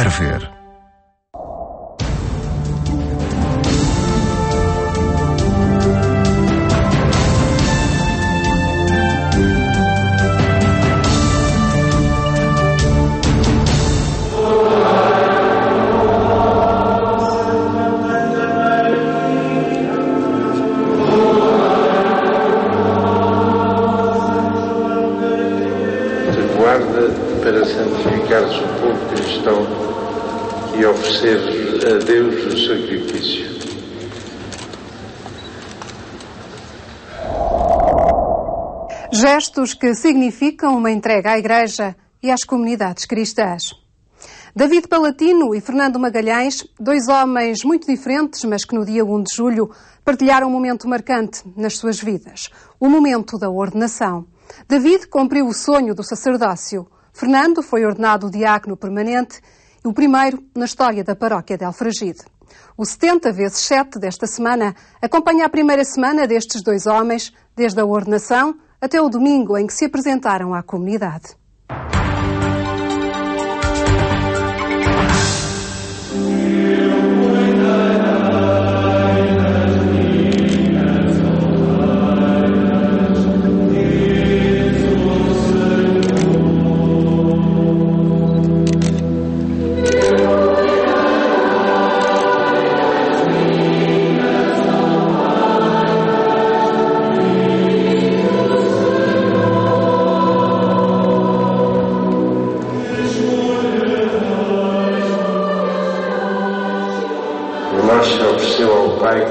quer ver. Para santificares o povo cristão e oferecer a Deus o sacrifício. Gestos que significam uma entrega à Igreja e às comunidades cristãs. David Palatino e Fernando Magalhães, dois homens muito diferentes, mas que no dia 1 de julho partilharam um momento marcante nas suas vidas, o momento da ordenação. David cumpriu o sonho do sacerdócio. Fernando foi ordenado diácono permanente e o primeiro na história da paróquia de Alfragide. O 70 vezes 7 desta semana acompanha a primeira semana destes dois homens, desde a ordenação até o domingo em que se apresentaram à comunidade.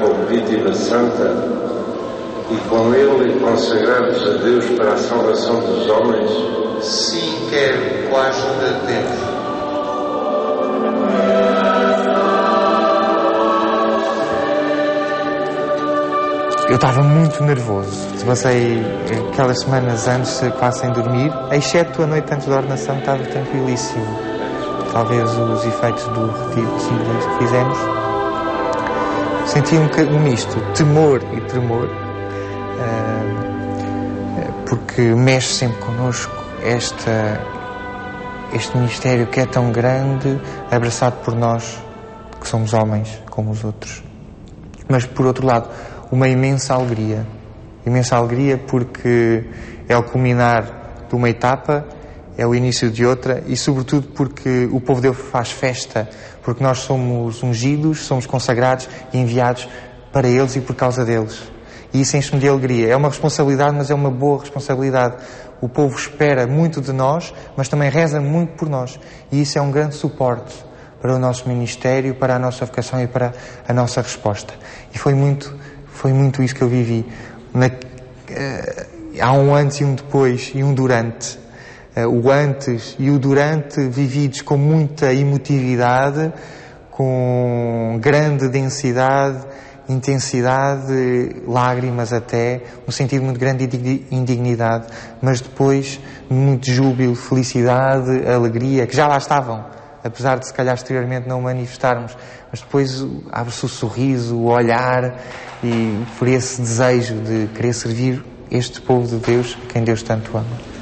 Como vítima santa e com ele consagrados a Deus para a salvação dos homens, sim, quero com a ajuda de Deus. Eu estava muito nervoso. Passei aquelas semanas antes quase sem dormir, exceto a noite antes da ordenação, estava tranquilíssimo. Talvez os efeitos do retiro de 5 dias que fizemos. Senti um misto, temor e tremor, porque mexe sempre connosco este mistério que é tão grande, abraçado por nós, que somos homens como os outros. Mas, por outro lado, uma imensa alegria porque é o culminar de uma etapa, é o início de outra e, sobretudo, porque o povo de Deus faz festa, porque nós somos ungidos, somos consagrados e enviados para eles e por causa deles. E isso enche-me de alegria. É uma responsabilidade, mas é uma boa responsabilidade. O povo espera muito de nós, mas também reza muito por nós. E isso é um grande suporte para o nosso ministério, para a nossa vocação e para a nossa resposta. E foi muito isso que eu vivi. Há um antes e um depois e um durante. O antes e o durante vividos com muita emotividade, com grande densidade, intensidade, lágrimas até, um sentido muito grande de indignidade, mas depois muito júbilo, felicidade, alegria, que já lá estavam, apesar de se calhar exteriormente não o manifestarmos, mas depois abre-se o sorriso, o olhar e por esse desejo de querer servir este povo de Deus, a quem Deus tanto ama.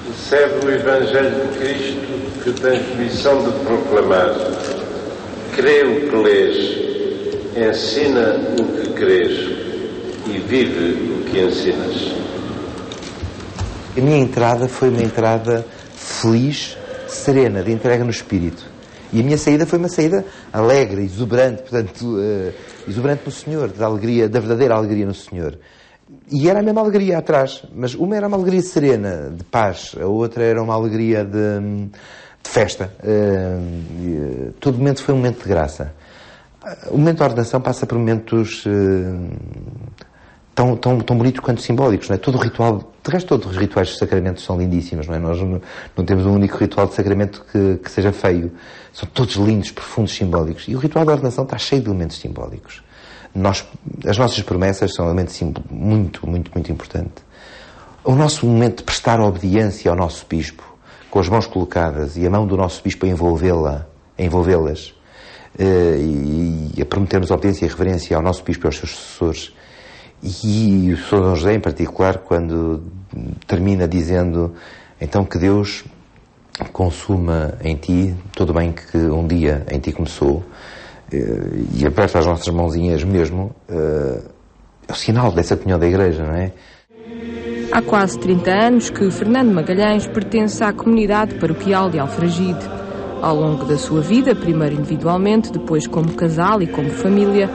Recebe o Evangelho de Cristo que tens missão de proclamar. Crê o que lês, ensina o que crês e vive o que ensinas. A minha entrada foi uma entrada feliz, serena, de entrega no espírito. E a minha saída foi uma saída alegre, exuberante, portanto, exuberante no Senhor, da alegria, da verdadeira alegria no Senhor. E era a mesma alegria atrás, mas uma era uma alegria serena, de paz, a outra era uma alegria de festa. Todo momento foi um momento de graça. O momento da ordenação passa por momentos tão bonitos quanto simbólicos, não é? Todo o ritual, de resto todos os rituais de sacramentos são lindíssimos, não é? Nós não temos um único ritual de sacramento que seja feio. São todos lindos, profundos, simbólicos. E o ritual da ordenação está cheio de elementos simbólicos. As nossas promessas são um elemento muito, muito, muito importante. O nosso momento de prestar obediência ao nosso bispo, com as mãos colocadas e a mão do nosso bispo a envolvê-las, e a prometermos obediência e reverência ao nosso bispo e aos seus sucessores. E o Sr. Dom José, em particular, quando termina dizendo então que Deus consuma em ti todo o bem que um dia em ti começou, e aperta as nossas mãozinhas mesmo, é o sinal dessa comunhão da Igreja, não é? Há quase 30 anos que Fernando Magalhães pertence à comunidade paroquial de Alfragide. Ao longo da sua vida, primeiro individualmente, depois como casal e como família,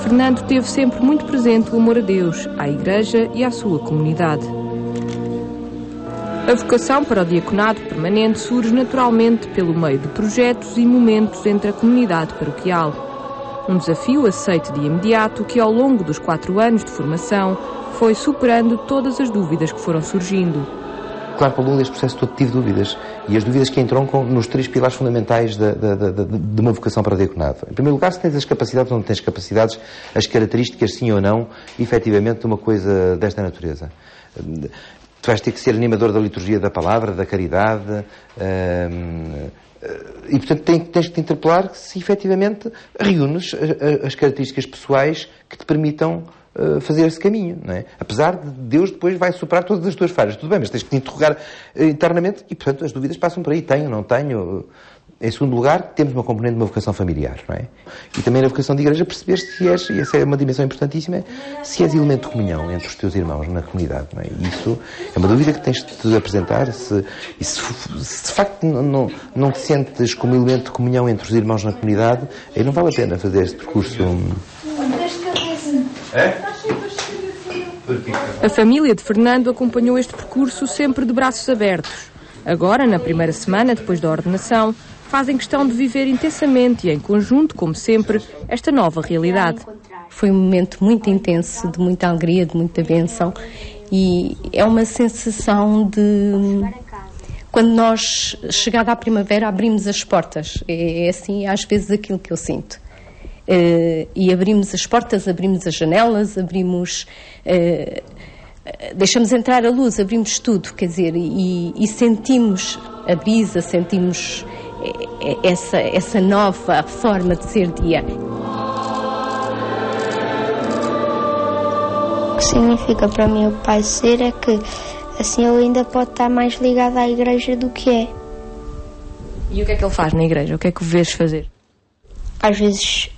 Fernando teve sempre muito presente o amor a Deus, à Igreja e à sua comunidade. A vocação para o diaconato permanente surge naturalmente pelo meio de projetos e momentos entre a comunidade paroquial. Um desafio aceito de imediato que, ao longo dos 4 anos de formação, foi superando todas as dúvidas que foram surgindo. Claro que ao longo deste processo todo tive dúvidas, e as dúvidas que entroncam nos 3 pilares fundamentais de uma vocação para o diaconato. Em primeiro lugar, se tens as capacidades ou não tens capacidades, as características, sim ou não, efetivamente, de uma coisa desta natureza. Tu vais ter que ser animador da liturgia da palavra, da caridade, e portanto tens que te interpelar se efetivamente reúnes as características pessoais que te permitam fazer esse caminho, não é? Apesar de Deus depois vai superar todas as tuas falhas, tudo bem, mas tens que te interrogar internamente e, portanto, as dúvidas passam por aí, tenho, não tenho. Em segundo lugar, temos uma componente de uma vocação familiar, não é? E também na vocação de igreja perceber se és, e essa é uma dimensão importantíssima, se és elemento de comunhão entre os teus irmãos na comunidade, não é? E isso é uma dúvida que tens de te apresentar, se de facto não te sentes como elemento de comunhão entre os irmãos na comunidade, aí não vale a pena fazer este percurso. A família de Fernando acompanhou este percurso sempre de braços abertos. Agora, na primeira semana depois da ordenação, fazem questão de viver intensamente e em conjunto, como sempre, esta nova realidade. Foi um momento muito intenso, de muita alegria, de muita bênção, e é uma sensação de... Quando nós, chegada à primavera, abrimos as portas. É assim, às vezes, aquilo que eu sinto. E abrimos as portas, abrimos as janelas, abrimos... deixamos entrar a luz, abrimos tudo, quer dizer, e sentimos a brisa, sentimos essa nova forma de ser dia. O que significa para mim o pai ser é que assim ele ainda pode estar mais ligado à igreja do que é. E o que é que ele faz na igreja? O que é que o vês fazer? Às vezes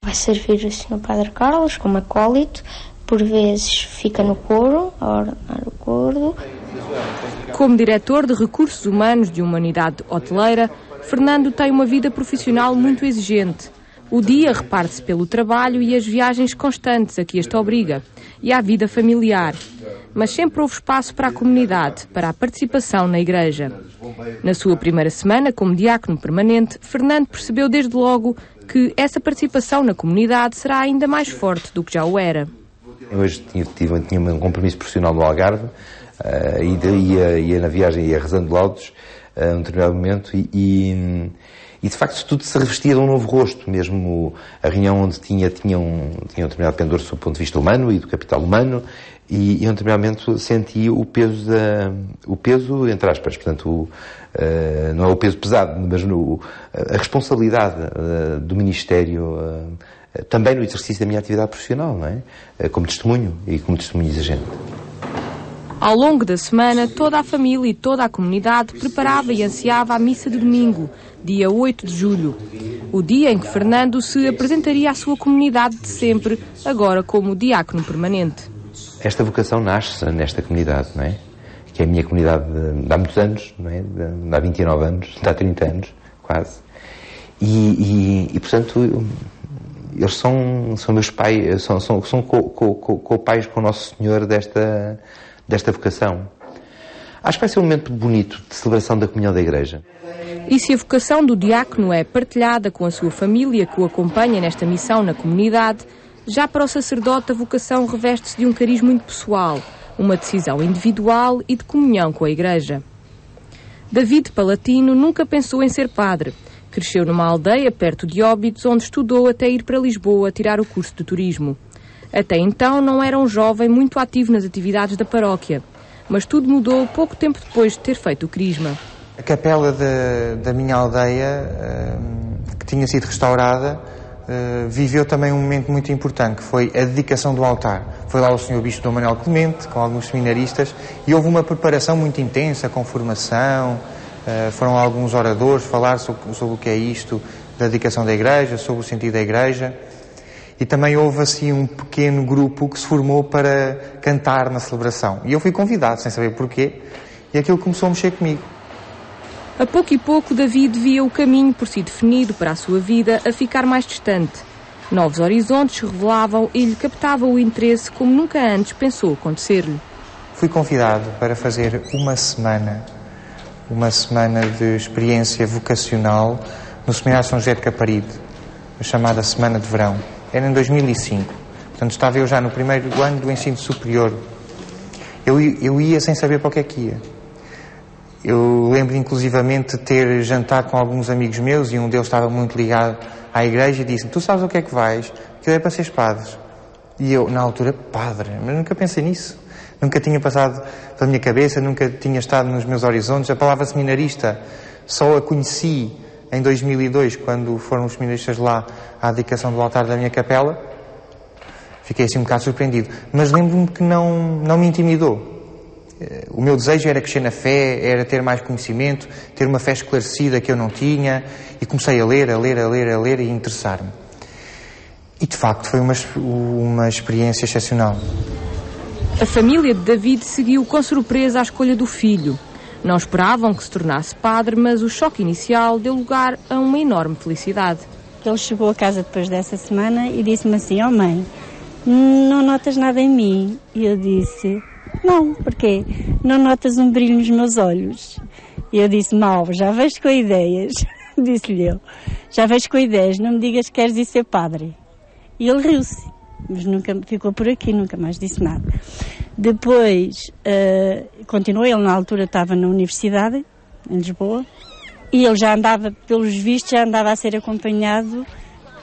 vai servir assim o Padre Carlos como acólito, por vezes fica no coro, a ordenar o coro. Como diretor de recursos humanos de uma unidade hoteleira, Fernando tem uma vida profissional muito exigente. O dia reparte-se pelo trabalho e as viagens constantes a que este obriga, e à vida familiar. Mas sempre houve espaço para a comunidade, para a participação na igreja. Na sua primeira semana como diácono permanente, Fernando percebeu desde logo que essa participação na comunidade será ainda mais forte do que já o era. Hoje tinha um compromisso profissional no Algarve, ia na viagem, ia rezando laudos, num determinado momento, e de facto tudo se revestia de um novo rosto, mesmo a reunião onde tinha um determinado pendor do ponto de vista humano e do capital humano, e a um determinado momento senti o peso, entre aspas, portanto, não é o peso pesado, mas a responsabilidade do Ministério, também no exercício da minha atividade profissional, não é? Como testemunho e como testemunho exigente. Ao longo da semana, toda a família e toda a comunidade preparava e ansiava a missa de domingo, dia 8 de julho. O dia em que Fernando se apresentaria à sua comunidade de sempre, agora como diácono permanente. Esta vocação nasce nesta comunidade, não é? Que é a minha comunidade de há muitos anos, não é? De há 29 anos, de há 30 anos, quase. E portanto... Eles são meus pais, são co-pais com o Nosso Senhor desta vocação. Acho que vai ser um momento bonito de celebração da comunhão da Igreja. E se a vocação do diácono é partilhada com a sua família que o acompanha nesta missão na comunidade, já para o sacerdote a vocação reveste-se de um cariz muito pessoal, uma decisão individual e de comunhão com a Igreja. David Palatino nunca pensou em ser padre. Cresceu numa aldeia perto de Óbidos, onde estudou até ir para Lisboa tirar o curso de turismo. Até então não era um jovem muito ativo nas atividades da paróquia, mas tudo mudou pouco tempo depois de ter feito o crisma. A capela da minha aldeia, que tinha sido restaurada, viveu também um momento muito importante, que foi a dedicação do altar. Foi lá o Sr. Bispo Dom Manuel Clemente, com alguns seminaristas, e houve uma preparação muito intensa, com formação, Foram alguns oradores falar sobre o que é isto da dedicação da Igreja, sobre o sentido da Igreja. E também houve assim um pequeno grupo que se formou para cantar na celebração. E eu fui convidado, sem saber porquê, e aquilo começou a mexer comigo. A pouco e pouco, David via o caminho por si definido para a sua vida a ficar mais distante. Novos horizontes se revelavam e lhe captava o interesse como nunca antes pensou acontecer-lhe. Fui convidado para fazer uma semana de experiência vocacional no Seminário São José de Caparide, a chamada Semana de Verão. Era em 2005, portanto estava eu já no primeiro ano do ensino superior. Eu ia sem saber para o que é que ia. Eu lembro inclusivamente de ter jantado com alguns amigos meus e um deles estava muito ligado à igreja e disse-me: tu sabes o que é que vais? Que é para seres padres. E eu, na altura, padre, mas nunca pensei nisso. Nunca tinha passado pela minha cabeça, nunca tinha estado nos meus horizontes. A palavra seminarista só a conheci em 2002, quando foram os seminaristas lá à dedicação do altar da minha capela. Fiquei assim um bocado surpreendido. Mas lembro-me que não me intimidou. O meu desejo era crescer na fé, era ter mais conhecimento, ter uma fé esclarecida que eu não tinha, e comecei a ler e interessar-me. E de facto foi uma experiência excepcional. A família de David seguiu com surpresa a escolha do filho. Não esperavam que se tornasse padre, mas o choque inicial deu lugar a uma enorme felicidade. Ele chegou a casa depois dessa semana e disse-me assim: "Oh mãe, não notas nada em mim?" E eu disse: "Não, porquê? Não notas um brilho nos meus olhos?" E eu disse: "Mal, já vejo com ideias." Disse-lhe eu: "Já vejo com ideias, não me digas que queres ir ser padre." E ele riu-se, mas nunca ficou por aqui, nunca mais disse nada. Depois, continuou, ele na altura estava na universidade, em Lisboa, e ele já andava, pelos vistos, já andava a ser acompanhado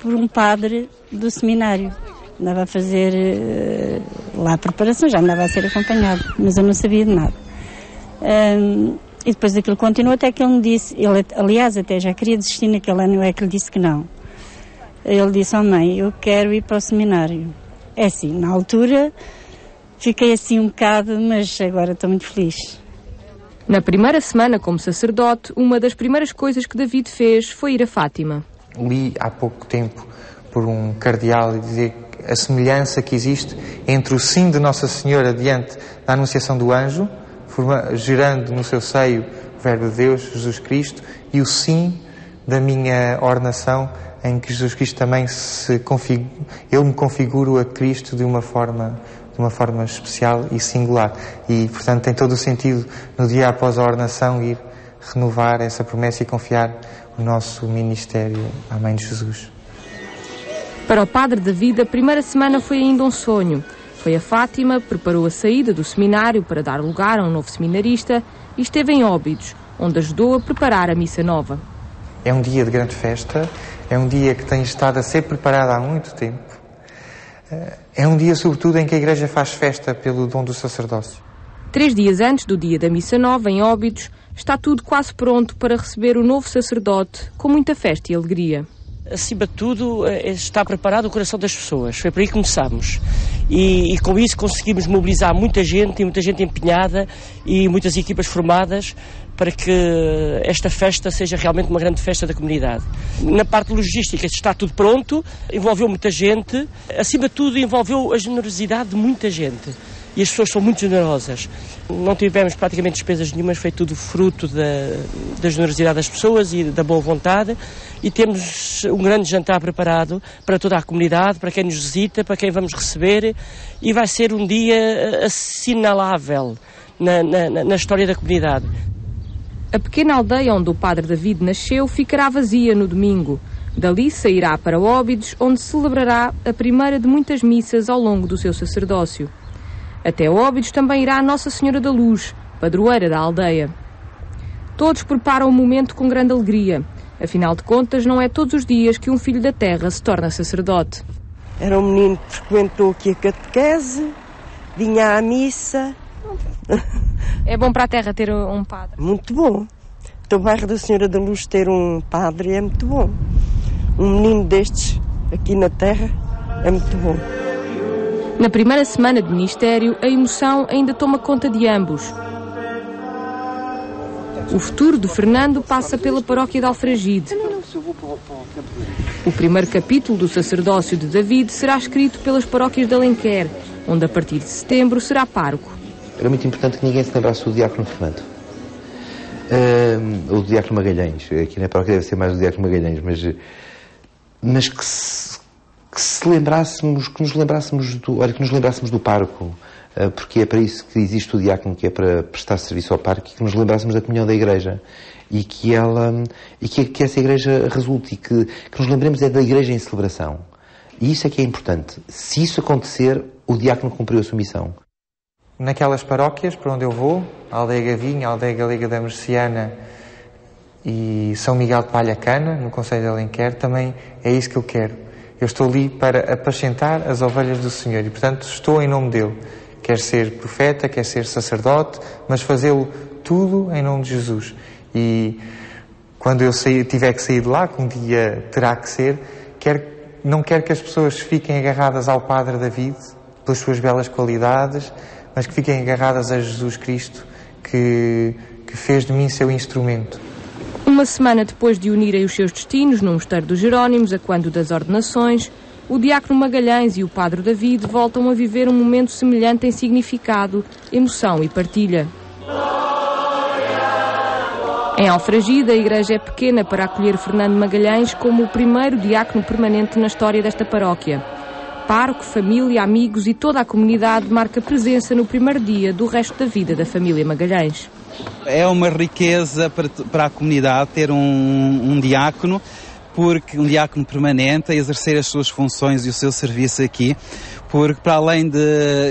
por um padre do seminário. Andava a fazer lá a preparação, já andava a ser acompanhado, mas eu não sabia de nada. E depois aquilo continuou até que ele me disse, ele aliás até já queria desistir naquele ano, é que lhe disse que não. Ele disse: "Oh mãe, eu quero ir para o seminário." É assim, na altura fiquei assim um bocado, mas agora estou muito feliz. Na primeira semana como sacerdote, uma das primeiras coisas que David fez foi ir a Fátima. Li há pouco tempo por um cardeal e dizer a semelhança que existe entre o sim de Nossa Senhora diante da anunciação do anjo, gerando no seu seio o Verbo de Deus, Jesus Cristo, e o sim da minha ordenação, em que Jesus Cristo também eu me configuro a Cristo de uma forma especial e singular. E, portanto, tem todo o sentido, no dia após a ordenação, ir renovar essa promessa e confiar o nosso ministério à Mãe de Jesus. Para o padre David, a primeira semana foi ainda um sonho. Foi a Fátima, preparou a saída do seminário para dar lugar a um novo seminarista e esteve em Óbidos, onde ajudou a preparar a missa nova. É um dia de grande festa, é um dia que tem estado a ser preparado há muito tempo. É um dia, sobretudo, em que a Igreja faz festa pelo dom do sacerdócio. 3 dias antes do dia da missa nova, em Óbidos, está tudo quase pronto para receber o novo sacerdote com muita festa e alegria. Acima de tudo, está preparado o coração das pessoas. Foi por aí que começámos. E com isso conseguimos mobilizar muita gente empenhada e muitas equipas formadas para que esta festa seja realmente uma grande festa da comunidade. Na parte logística está tudo pronto, envolveu muita gente, acima de tudo envolveu a generosidade de muita gente. E as pessoas são muito generosas. Não tivemos praticamente despesas nenhumas, foi tudo fruto da generosidade das pessoas e da boa vontade. E temos um grande jantar preparado para toda a comunidade, para quem nos visita, para quem vamos receber. E vai ser um dia assinalável na história da comunidade. A pequena aldeia onde o padre David nasceu ficará vazia no domingo. Dali sairá para Óbidos, onde celebrará a primeira de muitas missas ao longo do seu sacerdócio. Até Óbidos também irá Nossa Senhora da Luz, padroeira da aldeia. Todos preparam o momento com grande alegria. Afinal de contas, não é todos os dias que um filho da terra se torna sacerdote. Era um menino que frequentou aqui a catequese, vinha à missa. É bom para a terra ter um padre? Muito bom. Do bairro da Senhora da Luz ter um padre é muito bom. Um menino destes aqui na terra é muito bom. Na primeira semana de ministério, a emoção ainda toma conta de ambos. O futuro de Fernando passa pela paróquia de Alfragide. O primeiro capítulo do sacerdócio de David será escrito pelas paróquias de Alenquer, onde a partir de setembro será pároco. Era muito importante que ninguém se lembrasse do diácono Fernando. Ou do diácono Magalhães. Aqui na paróquia deve ser mais do diácono Magalhães, mas que nos lembrássemos do pároco, porque é para isso que existe o diácono, que é para prestar serviço ao pároco, e que nos lembrássemos da comunhão da Igreja, e que essa Igreja resulte, e que nos lembremos da Igreja em celebração. E isso é que é importante. Se isso acontecer, o diácono cumpriu a sua missão. Naquelas paróquias para onde eu vou, a Aldeia Gavinha, a Aldeia Galega da Merciana e São Miguel de Palhacana, no concelho de Alenquer, também é isso que eu quero. Eu estou ali para apacentar as ovelhas do Senhor e, portanto, estou em nome dele. Quer ser profeta, quer ser sacerdote, mas fazê-lo tudo em nome de Jesus. E quando eu tiver que sair de lá, que um dia terá que ser, não quero que as pessoas fiquem agarradas ao Padre David, pelas suas belas qualidades, mas que fiquem agarradas a Jesus Cristo, que fez de mim seu instrumento. Uma semana depois de unirem os seus destinos no Mosteiro dos Jerónimos, a quando das ordenações, o diácono Magalhães e o padre David voltam a viver um momento semelhante em significado, emoção e partilha. Em Alfragide, a igreja é pequena para acolher Fernando Magalhães como o primeiro diácono permanente na história desta paróquia. Pároco, família, amigos e toda a comunidade marca presença no primeiro dia do resto da vida da família Magalhães. É uma riqueza para a comunidade ter um diácono, porque um diácono permanente a exercer as suas funções e o seu serviço aqui, porque para além de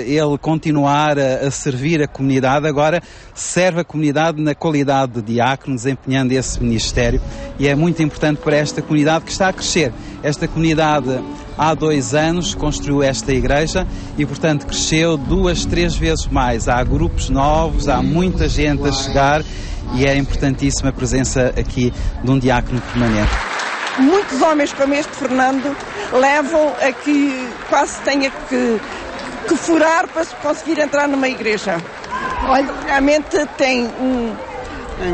ele continuar a servir a comunidade, agora serve a comunidade na qualidade de diácono, desempenhando esse ministério, e é muito importante para esta comunidade que está a crescer. Esta comunidade há 2 anos construiu esta igreja e, portanto, cresceu 2, 3 vezes mais. Há grupos novos, há muita gente a chegar e é importantíssima a presença aqui de um diácono permanente. Muitos homens como este Fernando levam a que quase tenha que furar para se conseguir entrar numa igreja. Olha, realmente tem um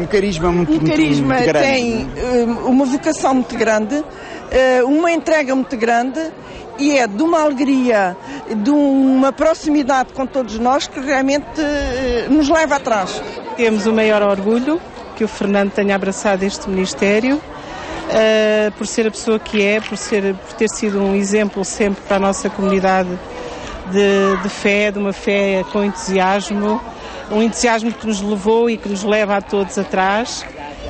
carisma muito grande. Tem uma vocação muito grande, uma entrega muito grande, e é de uma alegria, de uma proximidade com todos nós que realmente nos leva atrás. Temos o maior orgulho que o Fernando tenha abraçado este ministério, por ser a pessoa que é, por ter sido um exemplo sempre para a nossa comunidade de fé, de uma fé com entusiasmo, um entusiasmo que nos levou e que nos leva a todos atrás,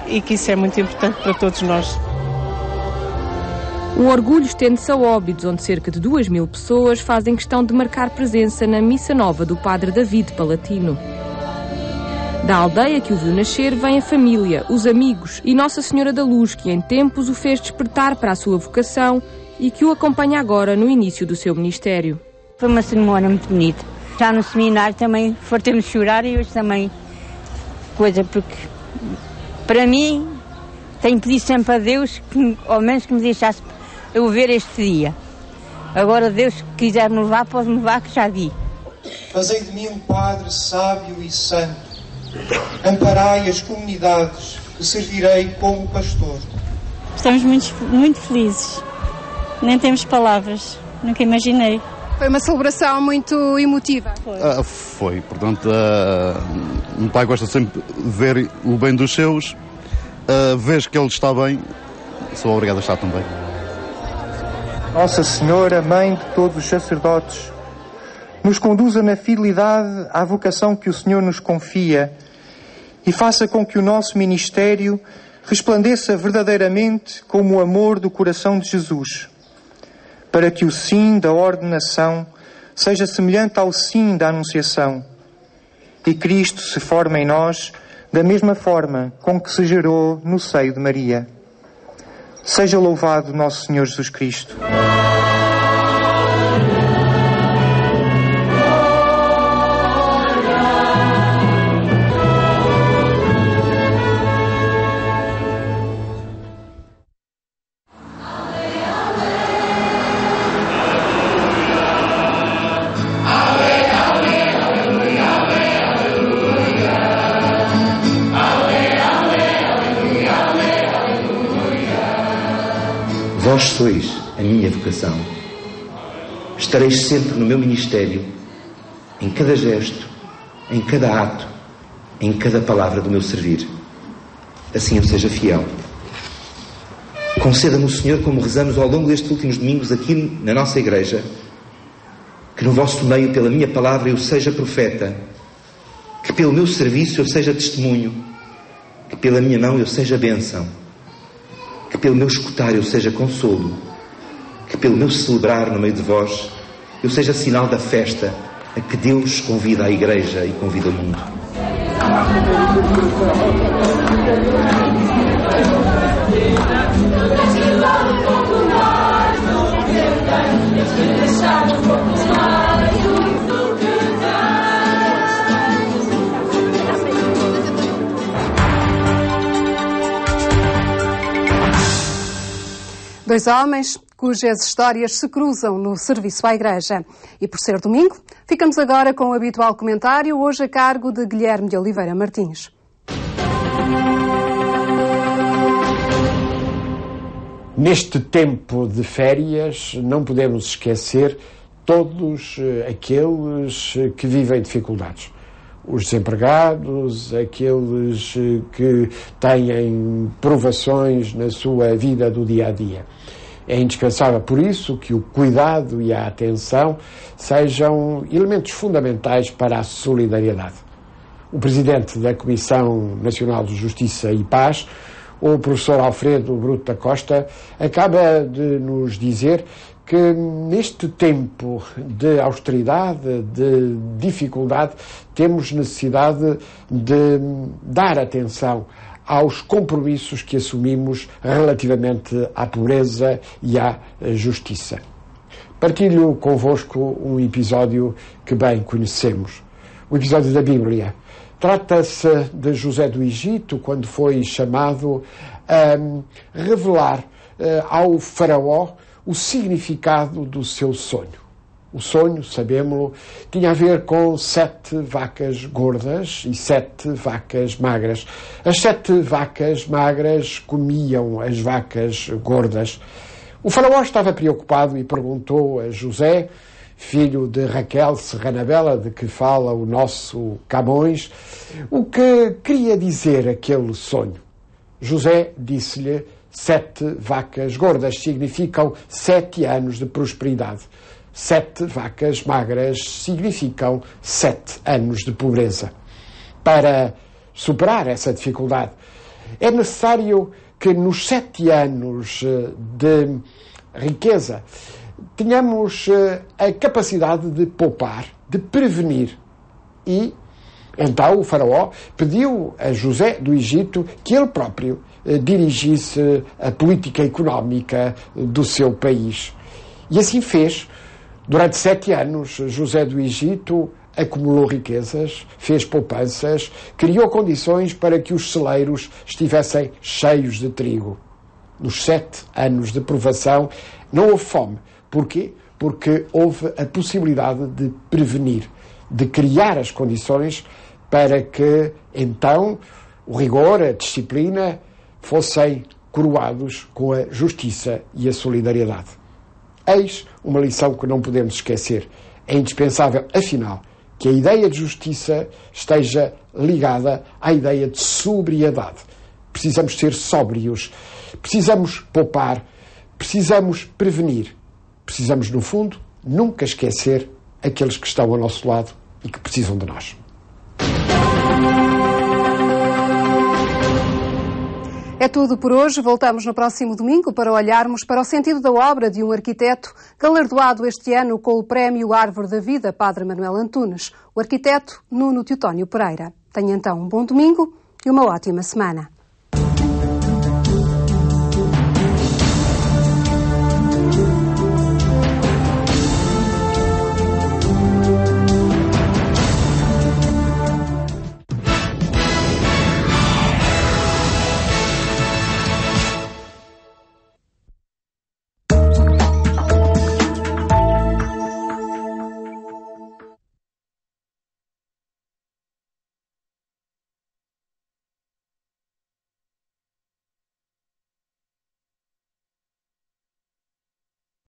e que isso é muito importante para todos nós. O orgulho estende-se a Óbidos, onde cerca de 2.000 pessoas fazem questão de marcar presença na missa nova do padre David Palatino. Da aldeia que o viu nascer vem a família, os amigos e Nossa Senhora da Luz, que em tempos o fez despertar para a sua vocação e que o acompanha agora no início do seu ministério. Foi uma cerimónia muito bonita. Já no seminário também fartei-me chorar, e hoje também porque para mim tenho pedido sempre a Deus que ao menos que me deixasse eu ver este dia. Agora Deus, se quiser me levar, pode me levar, que já vi. Fazei de mim um padre sábio e santo. Amparai as comunidades que servirei como pastor. Estamos muito felizes. Nem temos palavras. Nunca imaginei. Foi uma celebração muito emotiva. Foi. Portanto, um pai gosta sempre de ver o bem dos seus. Vês que ele está bem, sou obrigado a estar também. Nossa Senhora, Mãe de todos os sacerdotes, nos conduza na fidelidade à vocação que o Senhor nos confia e faça com que o nosso ministério resplandeça verdadeiramente como o amor do coração de Jesus, para que o sim da ordenação seja semelhante ao sim da anunciação e Cristo se forme em nós da mesma forma com que se gerou no seio de Maria. Seja louvado nosso Senhor Jesus Cristo. Vós sois a minha vocação. Estareis sempre no meu ministério, em cada gesto, em cada ato, em cada palavra do meu servir. Assim eu seja fiel. Conceda-me o Senhor, como rezamos ao longo destes últimos domingos aqui na nossa igreja, que no vosso meio, pela minha palavra, eu seja profeta, que pelo meu serviço eu seja testemunho, que pela minha mão eu seja bênção, que pelo meu escutar eu seja consolo, que pelo meu celebrar no meio de vós eu seja sinal da festa a que Deus convida a igreja e convida o mundo. Dois homens cujas histórias se cruzam no serviço à Igreja. E por ser domingo, ficamos agora com o habitual comentário, hoje a cargo de Guilherme de Oliveira Martins. Neste tempo de férias, não podemos esquecer todos aqueles que vivem dificuldades. Os desempregados, aqueles que têm provações na sua vida do dia a dia. É indispensável, por isso, que o cuidado e a atenção sejam elementos fundamentais para a solidariedade. O presidente da Comissão Nacional de Justiça e Paz, o professor Alfredo Bruto da Costa, acaba de nos dizer que neste tempo de austeridade, de dificuldade, temos necessidade de dar atenção aos compromissos que assumimos relativamente à pobreza e à justiça. Partilho convosco um episódio que bem conhecemos, o episódio da Bíblia. Trata-se de José do Egito, quando foi chamado a revelar ao faraó o significado do seu sonho. O sonho, sabemos-lo, tinha a ver com 7 vacas gordas e 7 vacas magras. As 7 vacas magras comiam as vacas gordas. O faraó estava preocupado e perguntou a José, filho de Raquel Serranabela, de que fala o nosso Camões, o que queria dizer aquele sonho. José disse-lhe: 7 vacas gordas significam 7 anos de prosperidade. 7 vacas magras significam 7 anos de pobreza. Para superar essa dificuldade, é necessário que nos 7 anos de riqueza tenhamos a capacidade de poupar, de prevenir. E então o faraó pediu a José do Egito que ele próprio dirigisse a política económica do seu país. E assim fez. Durante 7 anos, José do Egito acumulou riquezas, fez poupanças, criou condições para que os celeiros estivessem cheios de trigo. Nos 7 anos de provação não houve fome. Porquê? Porque houve a possibilidade de prevenir, de criar as condições para que, então, o rigor, a disciplina, fossem coroados com a justiça e a solidariedade. Eis uma lição que não podemos esquecer. É indispensável, afinal, que a ideia de justiça esteja ligada à ideia de sobriedade. Precisamos ser sóbrios, precisamos poupar, precisamos prevenir. Precisamos, no fundo, nunca esquecer aqueles que estão ao nosso lado e que precisam de nós. É tudo por hoje. Voltamos no próximo domingo para olharmos para o sentido da obra de um arquiteto galardoado este ano com o Prémio Árvore da Vida, Padre Manuel Antunes, o arquiteto Nuno Teotónio Pereira. Tenha então um bom domingo e uma ótima semana.